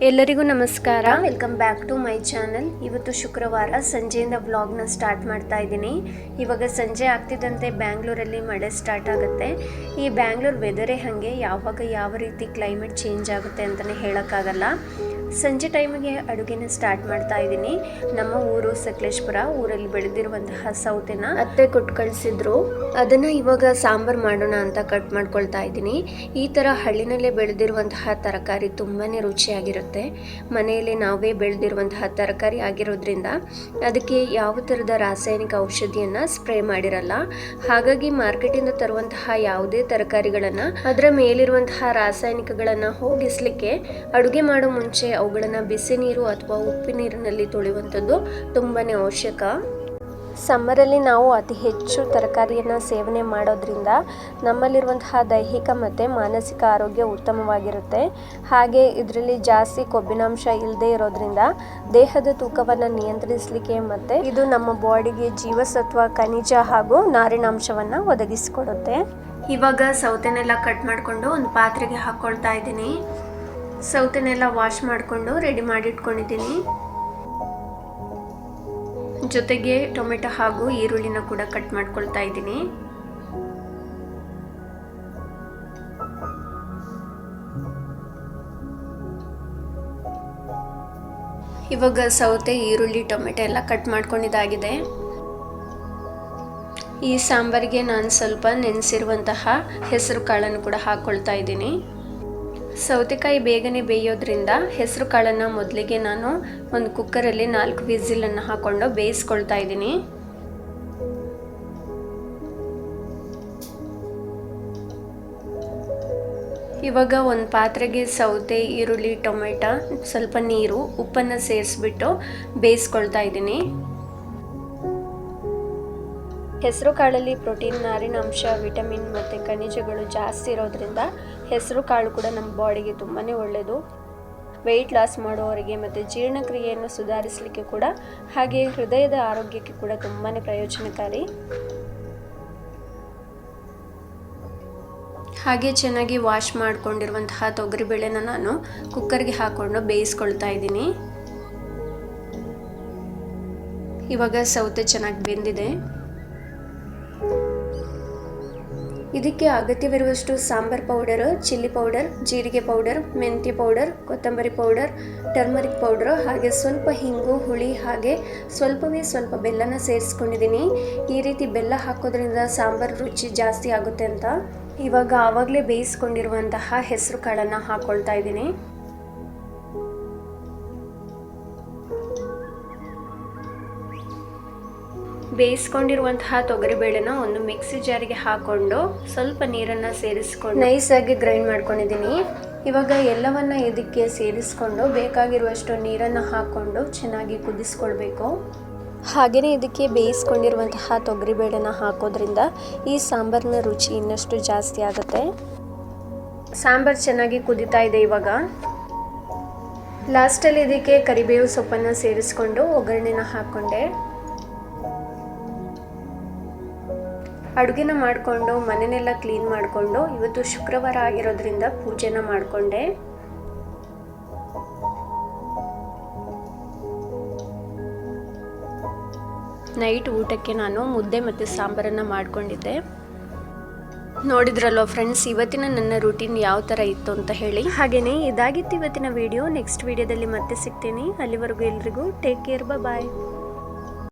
ಎಲ್ಲರಿಗೂ ನಮಸ್ಕಾರ, welcome back to my channel. ಇವತ್ತು ಶುಕ್ರವಾರ ಸಂಜೆಯಿಂದ ವ್ಲಾಗ್ನ ಸ್ಟಾರ್ಟ್ ಮಾಡ್ತಾ ಇದ್ದೀನಿ. ಇವಾಗ ಸಂಜೆ ಆಗ್ತಿದ್ದಂತೆ ಬ್ಯಾಂಗ್ಳೂರಲ್ಲಿ ಮಳೆ ಸ್ಟಾರ್ಟ್ ಆಗುತ್ತೆ. ಈ ಬ್ಯಾಂಗ್ಳೂರ್ ವೆದರೇ ಹಾಗೆ, ಯಾವಾಗ ಯಾವ ರೀತಿ ಕ್ಲೈಮೇಟ್ ಚೇಂಜ್ ಆಗುತ್ತೆ ಅಂತಲೇ ಹೇಳೋಕ್ಕಾಗಲ್ಲ. ಸಂಜೆ ಟೈಮಿಗೆ ಅಡುಗೆನ ಸ್ಟಾರ್ಟ್ ಮಾಡ್ತಾ ಇದ್ದೀನಿ. ನಮ್ಮ ಊರು ಸಕಲೇಶ್ಪುರ. ಊರಲ್ಲಿ ಬೆಳೆದಿರುವಂತಹ ಸೌತೆನ ಅತ್ತೆ ಕೊಟ್ಟು ಕಳಿಸಿದ್ರು. ಅದನ್ನು ಇವಾಗ ಸಾಂಬಾರು ಮಾಡೋಣ ಅಂತ ಕಟ್ ಮಾಡ್ಕೊಳ್ತಾ ಇದ್ದೀನಿ. ಈ ಥರ ಹಳ್ಳಿನಲ್ಲೇ ಬೆಳೆದಿರುವಂತಹ ತರಕಾರಿ ತುಂಬಾ ರುಚಿಯಾಗಿರುತ್ತೆ. ಮನೆಯಲ್ಲಿ ನಾವೇ ಬೆಳೆದಿರುವಂತಹ ತರಕಾರಿ ಆಗಿರೋದ್ರಿಂದ ಅದಕ್ಕೆ ಯಾವ ಥರದ ರಾಸಾಯನಿಕ ಔಷಧಿಯನ್ನು ಸ್ಪ್ರೇ ಮಾಡಿರಲ್ಲ. ಹಾಗಾಗಿ ಮಾರ್ಕೆಟಿಂದ ತರುವಂತಹ ಯಾವುದೇ ತರಕಾರಿಗಳನ್ನು ಅದರ ಮೇಲಿರುವಂತಹ ರಾಸಾಯನಿಕಗಳನ್ನು ಹೋಗಿಸ್ಲಿಕ್ಕೆ ಅಡುಗೆ ಮಾಡೋ ಮುಂಚೆ ಅವುಗಳನ್ನು ಬಿಸಿ ನೀರು ಅಥವಾ ಉಪ್ಪಿನ ನೀರಿನಲ್ಲಿ ತೊಳೆಯುವಂಥದ್ದು ತುಂಬಾ ಅವಶ್ಯಕ. ಸಮ್ಮರಲ್ಲಿ ನಾವು ಅತಿ ಹೆಚ್ಚು ತರಕಾರಿಯನ್ನು ಸೇವನೆ ಮಾಡೋದ್ರಿಂದ ನಮ್ಮಲ್ಲಿರುವಂತಹ ದೈಹಿಕ ಮತ್ತು ಮಾನಸಿಕ ಆರೋಗ್ಯ ಉತ್ತಮವಾಗಿರುತ್ತೆ. ಹಾಗೆ ಇದರಲ್ಲಿ ಜಾಸ್ತಿ ಕೊಬ್ಬಿನಾಂಶ ಇಲ್ಲದೆ ಇರೋದ್ರಿಂದ ದೇಹದ ತೂಕವನ್ನು ನಿಯಂತ್ರಿಸಲಿಕ್ಕೆ ಮತ್ತು ಇದು ನಮ್ಮ ಬಾಡಿಗೆ ಜೀವಸತ್ವ, ಖನಿಜ ಹಾಗೂ ನಾರಿನಾಂಶವನ್ನು ಒದಗಿಸಿಕೊಡುತ್ತೆ. ಇವಾಗ ಸೌತೆನೆಲ್ಲ ಕಟ್ ಮಾಡಿಕೊಂಡು ಒಂದು ಪಾತ್ರೆಗೆ ಹಾಕ್ಕೊಳ್ತಾ ಇದ್ದೀನಿ. ಸೌತೆನೆಲ್ಲ ವಾಶ್ ಮಾಡಿಕೊಂಡು ರೆಡಿ ಮಾಡಿ ಇಟ್ಕೊಂಡಿದ್ದೀನಿ. ಜೊತೆಗೆ ಟೊಮೆಟೊ ಹಾಗೂ ಈರುಳ್ಳಿನ ಕೂಡ ಕಟ್ ಮಾಡ್ಕೊಳ್ತಾ ಇದ್ದೀನಿ. ಇವಾಗ ಸೌತೆ, ಈರುಳ್ಳಿ, ಟೊಮೆಟೊ ಎಲ್ಲ ಕಟ್ ಮಾಡ್ಕೊಂಡಿದ್ದಾಗಿದೆ. ಈ ಸಾಂಬಾರಿಗೆ ನಾನು ಸ್ವಲ್ಪ ನೆನೆಸಿರುವಂತಹ ಹೆಸರು ಕಾಳನ್ನು ಕೂಡ ಹಾಕ್ಕೊಳ್ತಾ ಇದ್ದೀನಿ. ಸೌತೆಕಾಯಿ ಬೇಗನೆ ಬೇಯೋದ್ರಿಂದ ಹೆಸರು ಕಾಳನ್ನು ಮೊದಲಿಗೆ ನಾನು ಒಂದು ಕುಕ್ಕರಲ್ಲಿ 4 ವಿಸಿಲನ್ನು ಹಾಕ್ಕೊಂಡು ಬೇಯಿಸ್ಕೊಳ್ತಾ ಇದ್ದೀನಿ. ಇವಾಗ ಒಂದು ಪಾತ್ರೆಗೆ ಸೌತೆ, ಈರುಳ್ಳಿ, ಟೊಮೆಟೊ, ಸ್ವಲ್ಪ ನೀರು, ಉಪ್ಪನ್ನು ಸೇರಿಸ್ಬಿಟ್ಟು ಬೇಯಿಸ್ಕೊಳ್ತಾ ಇದ್ದೀನಿ. ಹೆಸರು ಕಾಳಲ್ಲಿ ಪ್ರೋಟೀನ್, ನಾರಿನಾಂಶ, ವಿಟಮಿನ್ ಮತ್ತು ಖನಿಜಗಳು ಜಾಸ್ತಿ ಇರೋದ್ರಿಂದ ಹೆಸರು ಕಾಳು ಕೂಡ ನಮ್ಮ ಬಾಡಿಗೆ ತುಂಬಾ ಒಳ್ಳೆಯದು. ವೆಯ್ಟ್ ಲಾಸ್ ಮಾಡೋವರಿಗೆ ಮತ್ತು ಜೀರ್ಣಕ್ರಿಯೆಯನ್ನು ಸುಧಾರಿಸಲಿಕ್ಕೆ ಕೂಡ, ಹಾಗೆ ಹೃದಯದ ಆರೋಗ್ಯಕ್ಕೆ ಕೂಡ ತುಂಬಾ ಪ್ರಯೋಜನಕಾರಿ. ಹಾಗೆ ಚೆನ್ನಾಗಿ ವಾಶ್ ಮಾಡಿಕೊಂಡಿರುವಂತಹ ತೊಗರಿಬೇಳೆನ ನಾನು ಕುಕ್ಕರ್ಗೆ ಹಾಕ್ಕೊಂಡು ಬೇಯಿಸ್ಕೊಳ್ತಾ ಇದ್ದೀನಿ. ಇವಾಗ ಸೌತೆ ಚೆನ್ನಾಗಿ ಬೆಂದಿದೆ. ಇದಕ್ಕೆ ಅಗತ್ಯವಿರುವಷ್ಟು ಸಾಂಬಾರ್ ಪೌಡರ್, ಚಿಲ್ಲಿ ಪೌಡರ್, ಜೀರಿಗೆ ಪೌಡರ್, ಮೆಂತ್ಯ ಪೌಡರ್, ಕೊತ್ತಂಬರಿ ಪೌಡರ್, ಟರ್ಮರಿಕ್ ಪೌಡರ್, ಹಾಗೆ ಸ್ವಲ್ಪ ಹಿಂಗು, ಹುಳಿ, ಹಾಗೆ ಸ್ವಲ್ಪವೇ ಸ್ವಲ್ಪ ಬೆಲ್ಲನ ಸೇರಿಸ್ಕೊಂಡಿದ್ದೀನಿ. ಈ ರೀತಿ ಬೆಲ್ಲ ಹಾಕೋದ್ರಿಂದ ಸಾಂಬಾರು ರುಚಿ ಜಾಸ್ತಿ ಆಗುತ್ತೆ ಅಂತ. ಇವಾಗ ಆವಾಗಲೇ ಬೇಯಿಸ್ಕೊಂಡಿರುವಂತಹ ಹೆಸರು ಕಾಳನ್ನು ಹಾಕ್ಕೊಳ್ತಾ ಇದ್ದೀನಿ. ಬೇಯಿಸ್ಕೊಂಡಿರುವಂತಹ ತೊಗರಿಬೇಳೆನ ಒಂದು ಮಿಕ್ಸಿ ಜಾರಿಗೆ ಹಾಕ್ಕೊಂಡು ಸ್ವಲ್ಪ ನೀರನ್ನು ಸೇರಿಸ್ಕೊಂಡು ನೈಸಾಗಿ ಗ್ರೈಂಡ್ ಮಾಡ್ಕೊಂಡಿದ್ದೀನಿ. ಇವಾಗ ಎಲ್ಲವನ್ನ ಇದಕ್ಕೆ ಸೇರಿಸ್ಕೊಂಡು ಬೇಕಾಗಿರುವಷ್ಟು ನೀರನ್ನು ಹಾಕ್ಕೊಂಡು ಚೆನ್ನಾಗಿ ಕುದಿಸ್ಕೊಳ್ಬೇಕು. ಹಾಗೆಯೇ ಇದಕ್ಕೆ ಬೇಯಿಸ್ಕೊಂಡಿರುವಂತಹ ತೊಗರಿಬೇಳೆನ ಹಾಕೋದ್ರಿಂದ ಈ ಸಾಂಬಾರಿನ ರುಚಿ ಇನ್ನಷ್ಟು ಜಾಸ್ತಿ ಆಗುತ್ತೆ. ಸಾಂಬಾರು ಚೆನ್ನಾಗಿ ಕುದೀತಾ ಇದೆ. ಇವಾಗ ಲಾಸ್ಟಲ್ಲಿ ಇದಕ್ಕೆ ಕರಿಬೇವು ಸೊಪ್ಪನ್ನು ಸೇರಿಸ್ಕೊಂಡು ಒಗ್ಗರಣೆನ ಹಾಕ್ಕೊಂಡೆ. ಅಡುಗೆನ ಮಾಡಿಕೊಂಡು ಮನೆಯೆಲ್ಲ ಕ್ಲೀನ್ ಮಾಡಿಕೊಂಡು ಇವತ್ತು ಶುಕ್ರವಾರ ಆಗಿರೋದ್ರಿಂದ ಪೂಜೆನ ಮಾಡಿಕೊಂಡೆ. ನೈಟ್ ಊಟಕ್ಕೆ ನಾನು ಮುದ್ದೆ ಮತ್ತು ಸಾಂಬಾರನ್ನು ಮಾಡಿಕೊಂಡಿದ್ದೆ. ನೋಡಿದ್ರಲ್ವ ಫ್ರೆಂಡ್ಸ್, ಇವತ್ತಿನ ನನ್ನ ರೂಟೀನ್ ಯಾವ ಥರ ಇತ್ತು ಅಂತ ಹೇಳಿ. ಹಾಗೆಯೇ ಇದಾಗಿತ್ತು ಇವತ್ತಿನ ವಿಡಿಯೋ. ನೆಕ್ಸ್ಟ್ ವಿಡಿಯೋದಲ್ಲಿ ಮತ್ತೆ ಸಿಗ್ತೀನಿ. ಅಲ್ಲಿವರೆಗೂ ಎಲ್ರಿಗೂ ಟೇಕ್ ಕೇರ್, ಬಾಯ್.